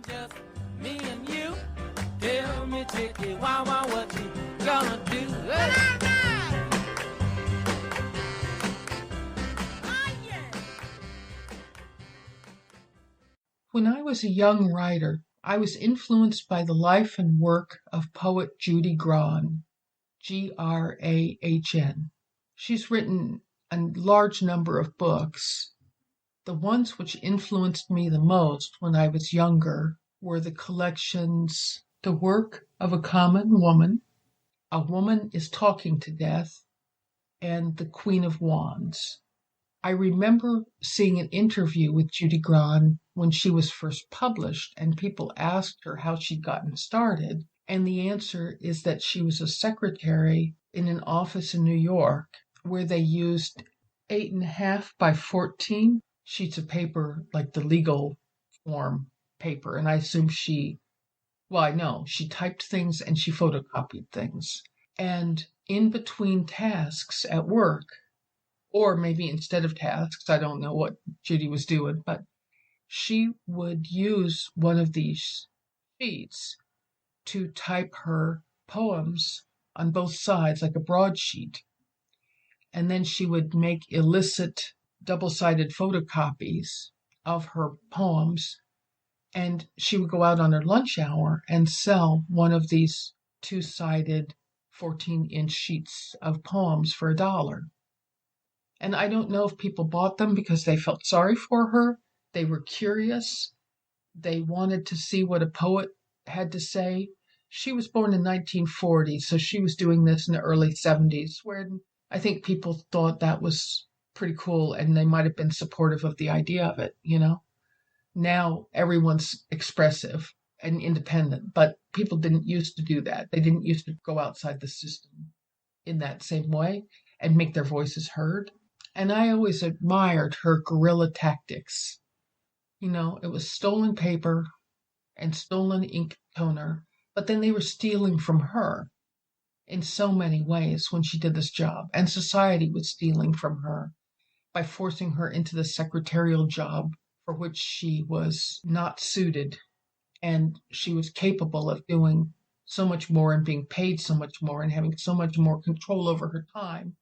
Just me and you. Tell me, Chicky, what you gonna do? When I was a young writer, I was influenced by the life and work of poet Judy Grahn, Grahn. She's written a large number of books. The ones which influenced me the most when I was younger were the collections The Work of a Common Woman, A Woman is Talking to Death, and The Queen of Wands. I remember seeing an interview with Judy Grahn when she was first published, and people asked her how she'd gotten started. And the answer is that she was a secretary in an office in New York where they used 8.5 by 14 sheets of paper, like the legal form paper. And I assume she typed things and she photocopied things. And in between tasks at work, or maybe instead of tasks, I don't know what Judy was doing, but she would use one of these sheets to type her poems on both sides, like a broadsheet. And then she would make illicit double-sided photocopies of her poems, and she would go out on her lunch hour and sell one of these two-sided 14-inch sheets of poems for $1. And I don't know if people bought them because they felt sorry for her. They were curious. They wanted to see what a poet had to say. She was born in 1940, so she was doing this in the early 70s, where I think people thought that was pretty cool and they might have been supportive of the idea of it, you know? Now everyone's expressive and independent, but people didn't used to do that. They didn't used to go outside the system in that same way and make their voices heard. And I always admired her guerrilla tactics. You know, it was stolen paper and stolen ink toner, but then they were stealing from her in so many ways when she did this job. And society was stealing from her by forcing her into the secretarial job for which she was not suited. And she was capable of doing so much more and being paid so much more and having so much more control over her time.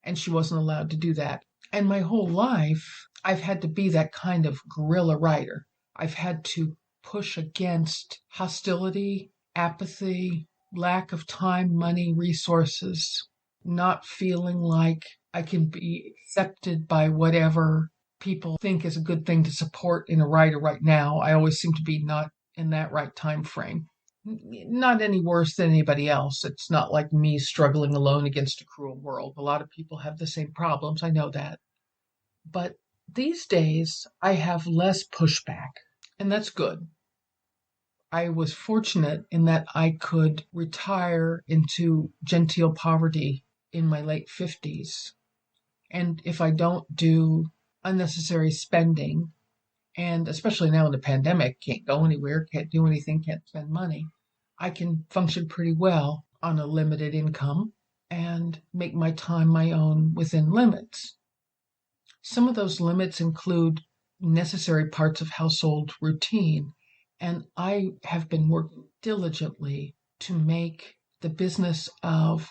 And she wasn't allowed to do that. And my whole life, I've had to be that kind of guerrilla writer. I've had to push against hostility, apathy, lack of time, money, resources, not feeling like I can be accepted by whatever people think is a good thing to support in a writer right now. I always seem to be not in that right time frame. Not any worse than anybody else. It's not like me struggling alone against a cruel world. A lot of people have the same problems. I know that. But these days, I have less pushback, and that's good. I was fortunate in that I could retire into genteel poverty in my late 50s. And if I don't do unnecessary spending, and especially now in the pandemic, can't go anywhere, can't do anything, can't spend money, I can function pretty well on a limited income and make my time my own within limits. Some of those limits include necessary parts of household routine, and I have been working diligently to make the business of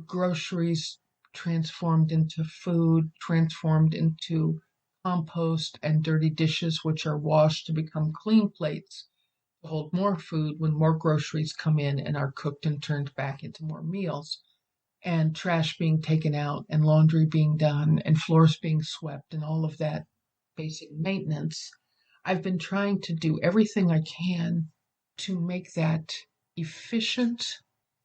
groceries transformed into food, transformed into compost and dirty dishes, which are washed to become clean plates to hold more food when more groceries come in and are cooked and turned back into more meals, and trash being taken out and laundry being done and floors being swept and all of that basic maintenance. I've been trying to do everything I can to make that efficient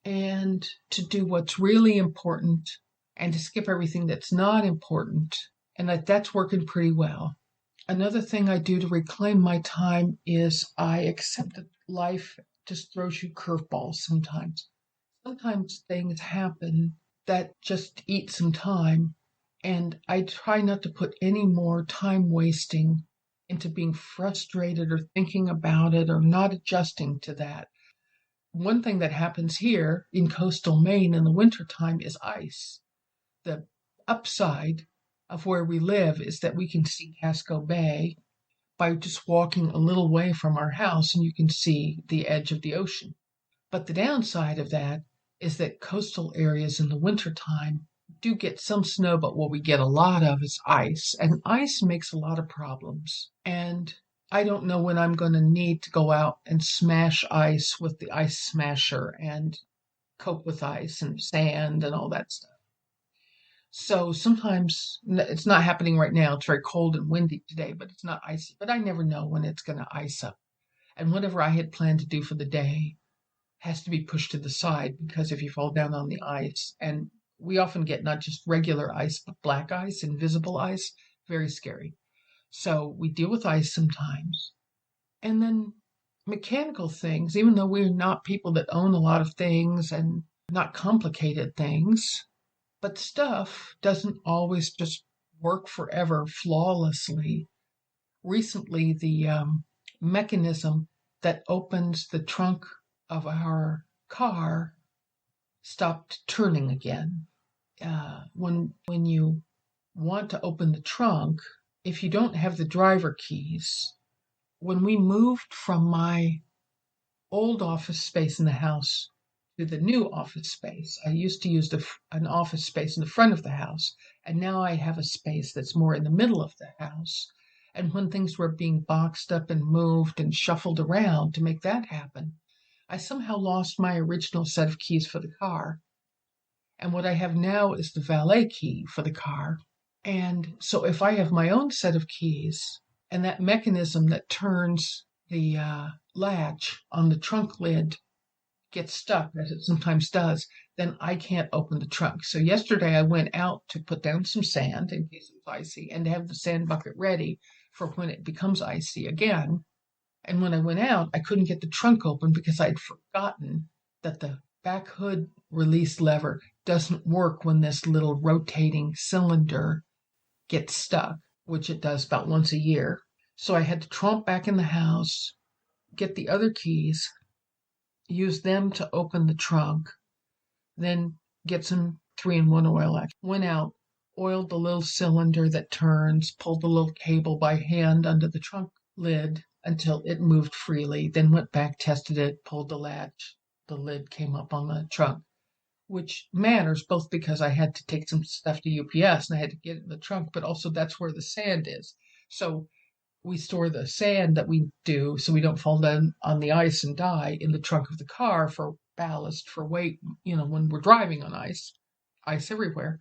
and to do what's really important and to skip everything that's not important, and that's working pretty well. Another thing I do to reclaim my time is I accept that life just throws you curveballs sometimes. Sometimes things happen that just eat some time, and I try not to put any more time wasting into being frustrated or thinking about it or not adjusting to that. One thing that happens here in coastal Maine in the wintertime is ice. The upside of where we live is that we can see Casco Bay, by just walking a little way from our house and you can see the edge of the ocean. But the downside of that is that coastal areas in the wintertime do get some snow, but what we get a lot of is ice. And ice makes a lot of problems. And I don't know when I'm going to need to go out and smash ice with the ice smasher and cope with ice and sand and all that stuff. So sometimes it's not happening right now. It's very cold and windy today, but it's not icy. But I never know when it's going to ice up. And whatever I had planned to do for the day has to be pushed to the side because if you fall down on the ice, and we often get not just regular ice, but black ice, invisible ice, very scary. So we deal with ice sometimes. And then mechanical things, even though we're not people that own a lot of things and not complicated things, but stuff doesn't always just work forever flawlessly. Recently, the mechanism that opens the trunk of our car stopped turning again. When you want to open the trunk, if you don't have the driver keys, when we moved from my old office space in the house to the new office space, I used to use an office space in the front of the house, and now I have a space that's more in the middle of the house. And when things were being boxed up and moved and shuffled around to make that happen, I somehow lost my original set of keys for the car. And what I have now is the valet key for the car. And so if I have my own set of keys and that mechanism that turns the latch on the trunk lid gets stuck, as it sometimes does, then I can't open the trunk. So yesterday I went out to put down some sand in case it was icy and to have the sand bucket ready for when it becomes icy again. And when I went out, I couldn't get the trunk open because I'd forgotten that the back hood release lever doesn't work when this little rotating cylinder gets stuck, which it does about once a year. So I had to tromp back in the house, get the other keys, use them to open the trunk, then get some 3-in-1 oil. Went out, oiled the little cylinder that turns, pulled the little cable by hand under the trunk lid until it moved freely, then went back, tested it, pulled the latch, the lid came up on the trunk, which matters both because I had to take some stuff to UPS and I had to get it in the trunk, but also that's where the sand is. So we store the sand that we do so we don't fall down on the ice and die in the trunk of the car for ballast, for weight, when we're driving on ice everywhere.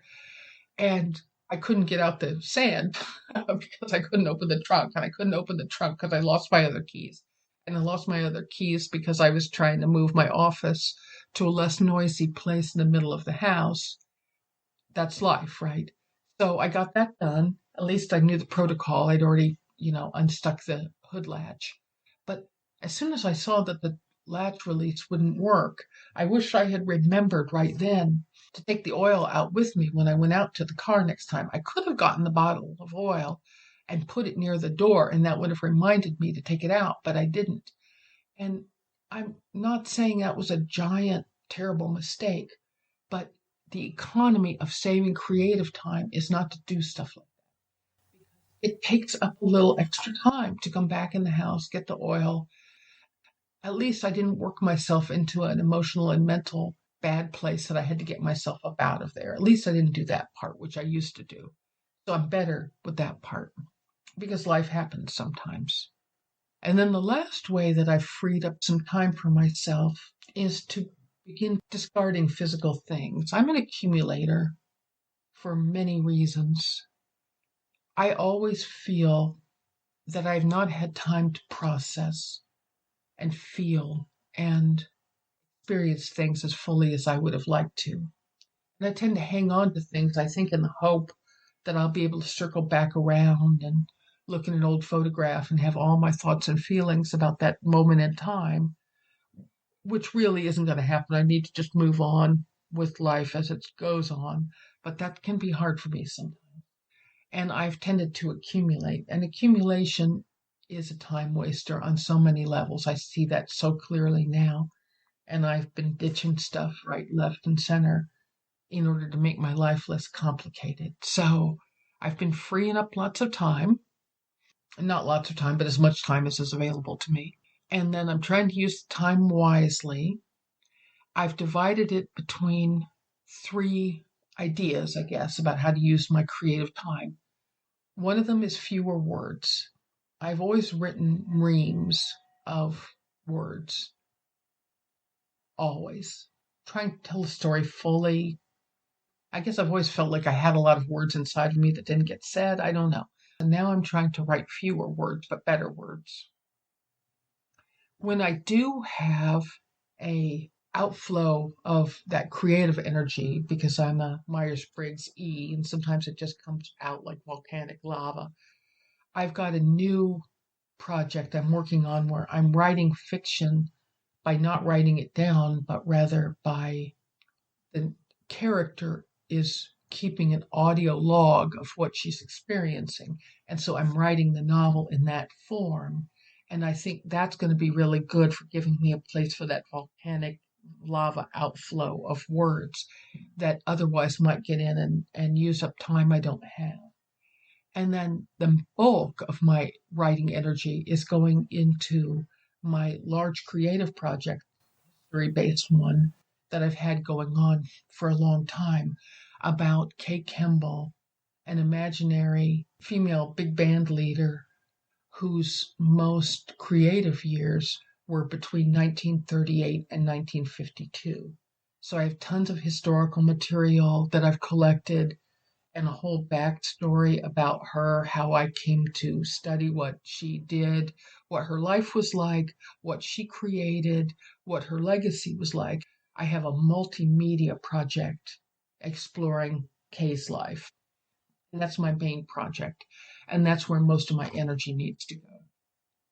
And I couldn't get out the sand because I couldn't open the trunk, and I couldn't open the trunk because I lost my other keys. And I lost my other keys because I was trying to move my office to a less noisy place in the middle of the house. That's life, right? So I got that done. At least I knew the protocol. I'd already, unstuck the hood latch. But as soon as I saw that the latch release wouldn't work, I wish I had remembered right then to take the oil out with me when I went out to the car next time. I could have gotten the bottle of oil and put it near the door, and that would have reminded me to take it out, but I didn't. And I'm not saying that was a giant, terrible mistake, but the economy of saving creative time is not to do stuff like that. It takes up a little extra time to come back in the house, get the oil. At least I didn't work myself into an emotional and mental bad place that I had to get myself up out of there. At least I didn't do that part, which I used to do. So I'm better with that part because life happens sometimes. And then the last way that I've freed up some time for myself is to begin discarding physical things. I'm an accumulator for many reasons. I always feel that I've not had time to process and feel and experience things as fully as I would have liked to. And I tend to hang on to things, I think, in the hope that I'll be able to circle back around and look at an old photograph and have all my thoughts and feelings about that moment in time, which really isn't going to happen. I need to just move on with life as it goes on. But that can be hard for me sometimes. And I've tended to accumulate. And accumulation is a time waster on so many levels. I see that so clearly now. And I've been ditching stuff right, left, and center in order to make my life less complicated. So I've been freeing up lots of time. Not lots of time, but as much time as is available to me. And then I'm trying to use the time wisely. I've divided it between three ideas, I guess, about how to use my creative time. One of them is fewer words. I've always written reams of words, always. Trying to tell a story fully. I guess I've always felt like I had a lot of words inside of me that didn't get said. I don't know. And now I'm trying to write fewer words, but better words. When I do have a outflow of that creative energy, because I'm a Myers-Briggs E, and sometimes it just comes out like volcanic lava, I've got a new project I'm working on where I'm writing fiction by not writing it down, but rather by the character is keeping an audio log of what she's experiencing. And so I'm writing the novel in that form. And I think that's going to be really good for giving me a place for that volcanic lava outflow of words that otherwise might get in and use up time I don't have. And then the bulk of my writing energy is going into my large creative project, history-based one that I've had going on for a long time about Kay Kemble, an imaginary female big band leader whose most creative years were between 1938 and 1952. So I have tons of historical material that I've collected and a whole backstory about her, how I came to study what she did, what her life was like, what she created, what her legacy was like. I have a multimedia project exploring Kay's life. And that's my main project. And that's where most of my energy needs to go.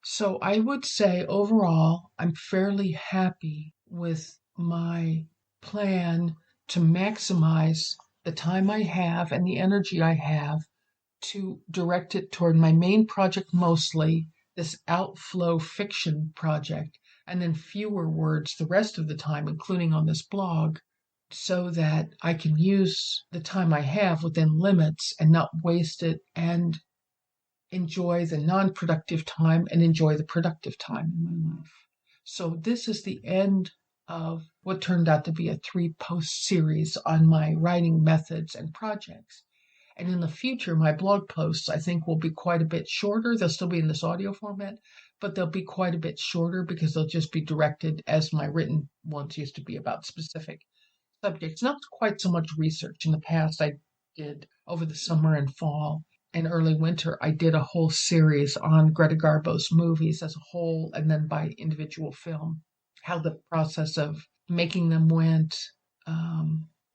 So I would say overall, I'm fairly happy with my plan to maximize the time I have and the energy I have to direct it toward my main project mostly, this outflow fiction project, and then fewer words the rest of the time, including on this blog, so that I can use the time I have within limits and not waste it and enjoy the non-productive time and enjoy the productive time in my life. So this is the end of what turned out to be a 3-post series on my writing methods and projects. And in the future, my blog posts, I think, will be quite a bit shorter. They'll still be in this audio format, but they'll be quite a bit shorter because they'll just be directed as my written ones used to be about specific subjects. Not quite so much research. In the past, I did over the summer and fall and early winter, I did a whole series on Greta Garbo's movies as a whole and then by individual film, how the process of making them went,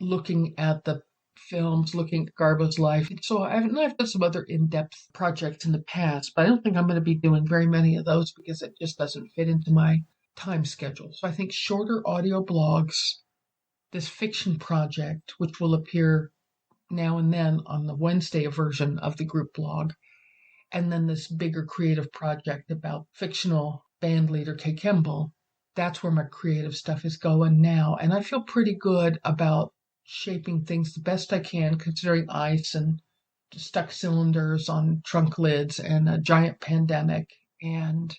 looking at the films, looking at Garbo's life. So I've done some other in-depth projects in the past, but I don't think I'm going to be doing very many of those because it just doesn't fit into my time schedule. So I think shorter audio blogs, this fiction project, which will appear now and then on the Wednesday version of the group blog, and then this bigger creative project about fictional band leader Kay Kemble. That's where my creative stuff is going now, and I feel pretty good about shaping things the best I can, considering ice and stuck cylinders on trunk lids and a giant pandemic and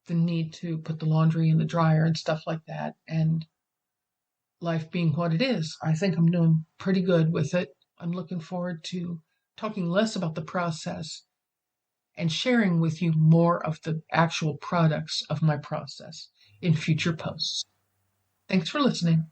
the need to put the laundry in the dryer and stuff like that, and life being what it is. I think I'm doing pretty good with it. I'm looking forward to talking less about the process and sharing with you more of the actual products of my process in future posts. Thanks for listening.